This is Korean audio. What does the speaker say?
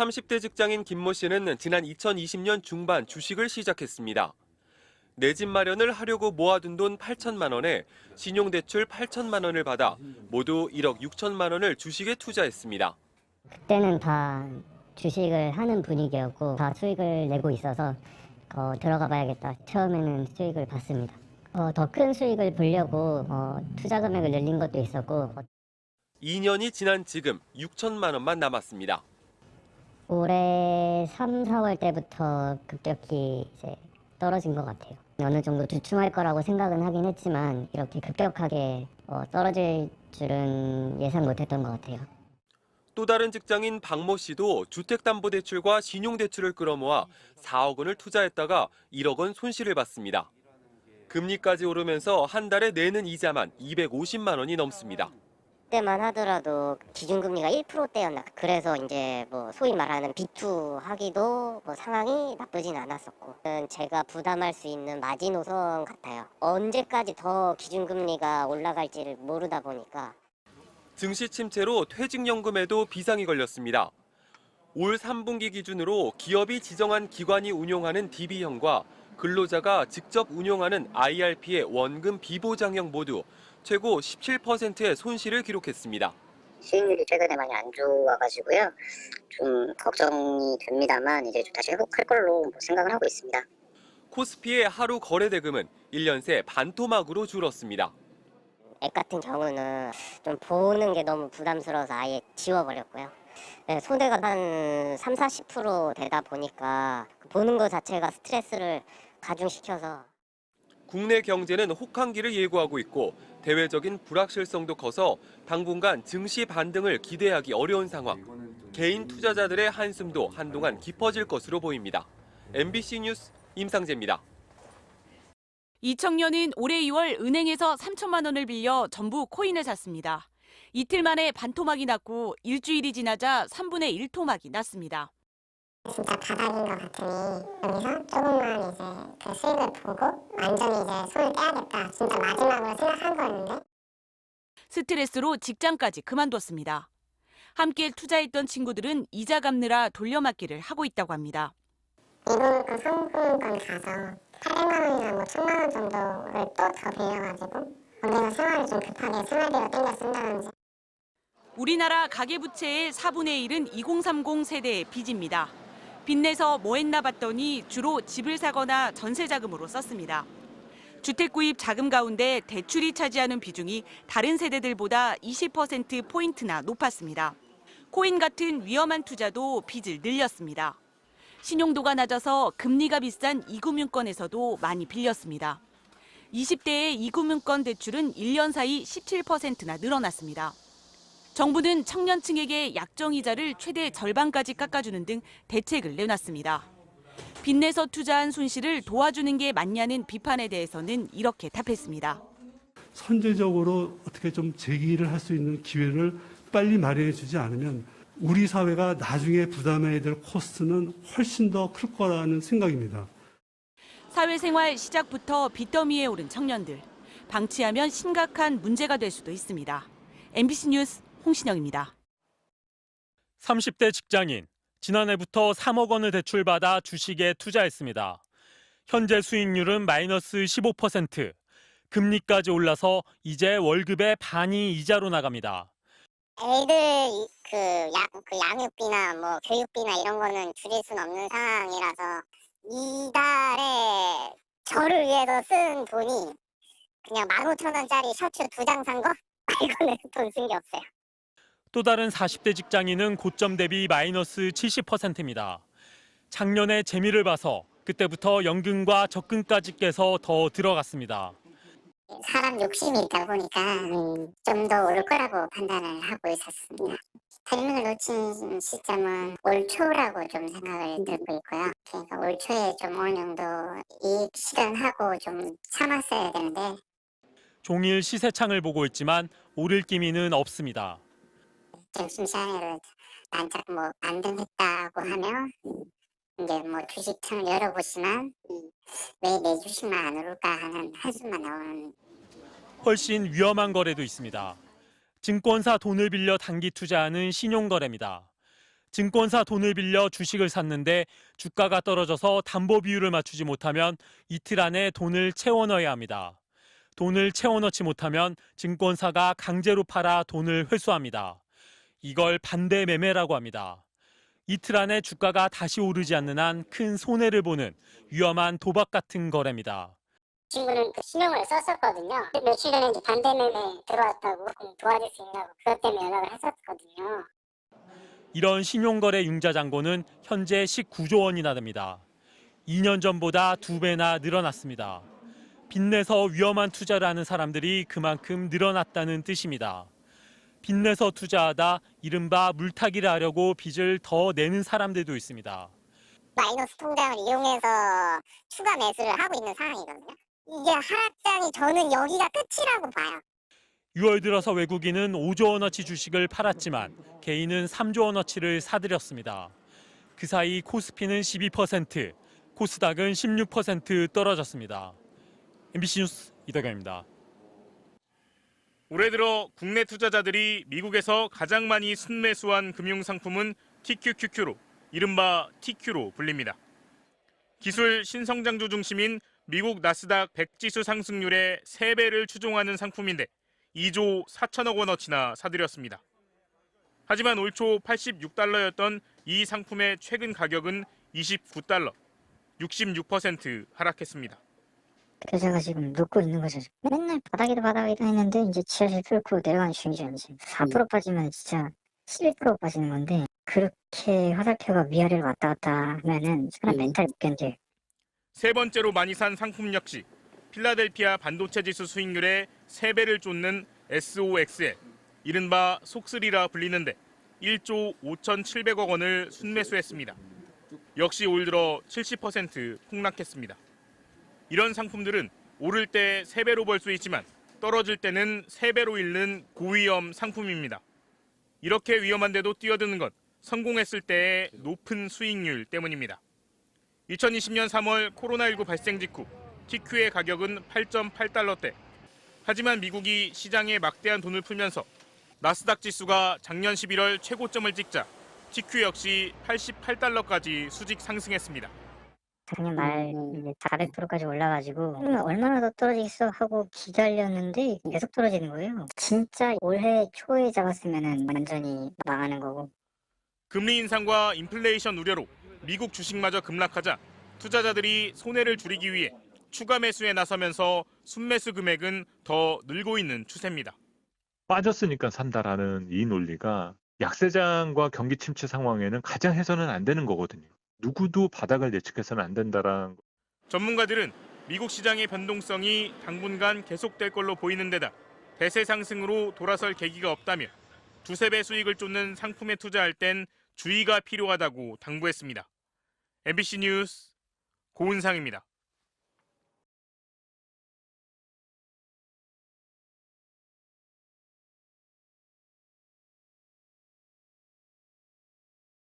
30대 직장인 김모 씨는 지난 2020년 중반 주식을 시작했습니다. 내 집 마련을 하려고 모아둔 돈 8천만 원에 신용대출 8천만 원을 받아 모두 1억 6천만 원을 주식에 투자했습니다. 그때는 다 주식을 하는 분위기였고 다 수익을 내고 있어서 들어가 봐야겠다. 처음에는 수익을 봤습니다. 더 큰 수익을 보려고 투자 금액을 늘린 것도 있었고 2년이 지난 지금 6천만 원만 남았습니다. 올해 3, 4월 때부터 급격히 이제 떨어진 것 같아요. 어느 정도 주춤할 거라고 생각은 하긴 했지만 이렇게 급격하게 떨어질 줄은 예상 못했던 것 같아요. 또 다른 직장인 박모 씨도 주택담보대출과 신용대출을 끌어모아 4억 원을 투자했다가 1억 원 손실을 봤습니다. 금리까지 오르면서 한 달에 내는 이자만 250만 원이 넘습니다. 그때만 하더라도 기준금리가 1%대였나. 그래서 이제 뭐 소위 말하는 B2 하기도 뭐 상황이 나쁘진 않았었고, 제가 부담할 수 있는 마지노선 같아요. 언제까지 더 기준금리가 올라갈지를 모르다 보니까. 증시 침체로 퇴직연금에도 비상이 걸렸습니다. 올 3분기 기준으로 기업이 지정한 기관이 운용하는 DB형과 근로자가 직접 운용하는 IRP의 원금 비보장형 모두 최고 17%의 손실을 기록했습니다. 수익률이 최근에 많이 안 좋아가지고요. 좀 걱정이 됩니다만 이제 다시 회복할 걸로 생각을 하고 있습니다. 코스피의 하루 거래 대금은 1년 새 반토막으로 줄었습니다. 앱 같은 경우는 좀 보는 게 너무 부담스러워서 아예 지워버렸고요. 네, 손해가 한 3, 40% 되다 보니까 보는 것 자체가 스트레스를 가중시켜서. 국내 경제는 혹한기를 예고하고 있고 대외적인 불확실성도 커서 당분간 증시 반등을 기대하기 어려운 상황. 개인 투자자들의 한숨도 한동안 깊어질 것으로 보입니다. MBC 뉴스 임상재입니다. 이청년은 올해 2월 은행에서 3천만 원을 빌려 전부 코인을 샀습니다. 이틀 만에 반토막이 났고 일주일이 지나자 3분의 1 토막이 났습니다. 진짜 바닥인 것 같으니 여기서 조금만 이제 그 수익을 보고 완전히 이제 손을 떼야겠다. 진짜 마지막으로 생각한 거였는데. 스트레스로 직장까지 그만뒀습니다. 함께 투자했던 친구들은 이자 갚느라 돌려막기를 하고 있다고 합니다. 이번권 상품권 가서 800만 원이나 뭐 1000만 원 정도를 또 더 빌려가지고 거기서 생활을 좀 급하게 생활비로 땡겨 쓴다든지. 우리나라 가계부채의 4분의 1은 2030 세대의 빚입니다. 빚내서 뭐 했나 봤더니 주로 집을 사거나 전세 자금으로 썼습니다. 주택 구입 자금 가운데 대출이 차지하는 비중이 다른 세대들보다 20%포인트나 높았습니다. 코인 같은 위험한 투자도 빚을 늘렸습니다. 신용도가 낮아서 금리가 비싼 이금융권에서도 많이 빌렸습니다. 20대의 이금융권 대출은 1년 사이 17%나 늘어났습니다. 정부는 청년층에게 약정이자를 최대 절반까지 깎아주는 등 대책을 내놨습니다. 빚내서 투자한 손실을 도와주는 게 맞냐는 비판에 대해서는 이렇게 답했습니다. 선제적으로 어떻게 좀 재기를 할 수 있는 기회를 빨리 마련해 주지 않으면 우리 사회가 나중에 부담해야 될 코스트는 훨씬 더 클 거라는 생각입니다. 사회생활 시작부터 빚더미에 오른 청년들. 방치하면 심각한 문제가 될 수도 있습니다. MBC 뉴스 홍신영입니다. 30대 직장인, 지난해부터 3억 원을 대출받아 주식에 투자했습니다. 현재 수익률은 마이너스 15%, 금리까지 올라서 이제 월급의 반이 이자로 나갑니다. 애들 그 양육비나 뭐 교육비나 이런 거는 줄일 수는 없는 상황이라서 이달에 저를 위해서 쓴 돈이 그냥 15,000원짜리 셔츠 2장 산 거 말고는 돈 쓴 게 없어요. 또 다른 40대 직장인은 고점 대비 마이너스 70%입니다. 작년에 재미를 봐서 그때부터 연금과 적금까지 깨서 더 들어갔습니다. 사람 욕심이 있다 보니까 좀 더 올 거라고 판단을 하고 있었습니다. 타이밍을 놓친 시점은 올 초라고 좀 생각을 들고 있고요. 그러니까 올 초에 좀 어느 정도 이익 실현하고 좀 참았어야 되는데. 종일 시세창을 보고 있지만 오를 기미는 없습니다. 점심 시간에도 난짝 뭐 반등했다고 하면 이제 뭐 주식창을 열어보시면 왜 내 주식만 안 오를까 하는 한숨만 나오는. 훨씬 위험한 거래도 있습니다. 증권사 돈을 빌려 단기 투자하는 신용거래입니다. 증권사 돈을 빌려 주식을 샀는데 주가가 떨어져서 담보 비율을 맞추지 못하면 이틀 안에 돈을 채워 넣어야 합니다. 돈을 채워 넣지 못하면 증권사가 강제로 팔아 돈을 회수합니다. 이걸 반대 매매라고 합니다. 이틀 안에 주가가 다시 오르지 않는 한 큰 손해를 보는 위험한 도박 같은 거래입니다. 친구는 그 신용을 썼었거든요. 며칠 전에 이제 반대매매 들어왔다고 도와줄 수 있냐고 그것 때문에 연락을 했었거든요. 이런 신용거래 융자 잔고는 현재 19조 원이나 됩니다. 2년 전보다 2배나 늘어났습니다. 빚내서 위험한 투자를 하는 사람들이 그만큼 늘어났다는 뜻입니다. 빚내서 투자하다 이른바 물타기를 하려고 빚을 더 내는 사람들도 있습니다. 마이너스 통장을 이용해서 추가 매수를 하고 있는 상황이거든요. 이게 하락장이 저는 여기가 끝이라고 봐요. 6월 들어서 외국인은 5조 원어치 주식을 팔았지만 개인은 3조 원어치를 사들였습니다. 그 사이 코스피는 12%, 코스닥은 16% 떨어졌습니다. MBC 뉴스 이덕영입니다. 올해 들어 국내 투자자들이 미국에서 가장 많이 순매수한 금융상품은 TQQQ로 이른바 TQ로 불립니다. 기술 신성장주 중심인 미국 나스닥 100지수 상승률의 3배를 추종하는 상품인데 2조 4천억 원어치나 사들였습니다. 하지만 올 초 86달러였던 이 상품의 최근 가격은 29달러, 66% 하락했습니다. 계좌가 지금 눕고 있는 거죠. 맨날 바닥이다 했는데 이제 지하실 뚫고 내려가는 중이죠. 이제 4% 빠지면 진짜 11% 빠지는 건데 그렇게 화살표가 위아래로 왔다 갔다 하면은 사람 멘탈 못 견뎌요. 세 번째로 많이 산 상품 역시 필라델피아 반도체 지수 수익률의 3배를 쫓는 SOXL, 이른바 속쓰리라 불리는데 1조 5,700억 원을 순매수했습니다. 역시 올 들어 70% 폭락했습니다. 이런 상품들은 오를 때 3배로 벌 수 있지만 떨어질 때는 3배로 잃는 고위험 상품입니다. 이렇게 위험한데도 뛰어드는 건 성공했을 때의 높은 수익률 때문입니다. 2020년 3월 코로나19 발생 직후 TQ의 가격은 8.8달러대. 하지만 미국이 시장에 막대한 돈을 풀면서 나스닥 지수가 작년 11월 최고점을 찍자 TQ 역시 88달러까지 수직 상승했습니다. 작년 말 이제 400%까지 올라가지고 얼마나 더 떨어지겠어 하고 기다렸는데 계속 떨어지는 거예요. 진짜 올해 초에 잡았으면은 완전히 망하는 거고. 금리 인상과 인플레이션 우려로 미국 주식마저 급락하자 투자자들이 손해를 줄이기 위해 추가 매수에 나서면서 순매수 금액은 더 늘고 있는 추세입니다. 빠졌으니까 산다라는 이 논리가 약세장과 경기 침체 상황에는 가장 해서는 안 되는 거거든요. 누구도 바닥을 예측해서는 안 된다라는. 전문가들은 미국 시장의 변동성이 당분간 계속될 걸로 보이는 데다 대세 상승으로 돌아설 계기가 없다며 두세 배 수익을 쫓는 상품에 투자할 땐 주의가 필요하다고 당부했습니다. MBC 뉴스 고은상입니다.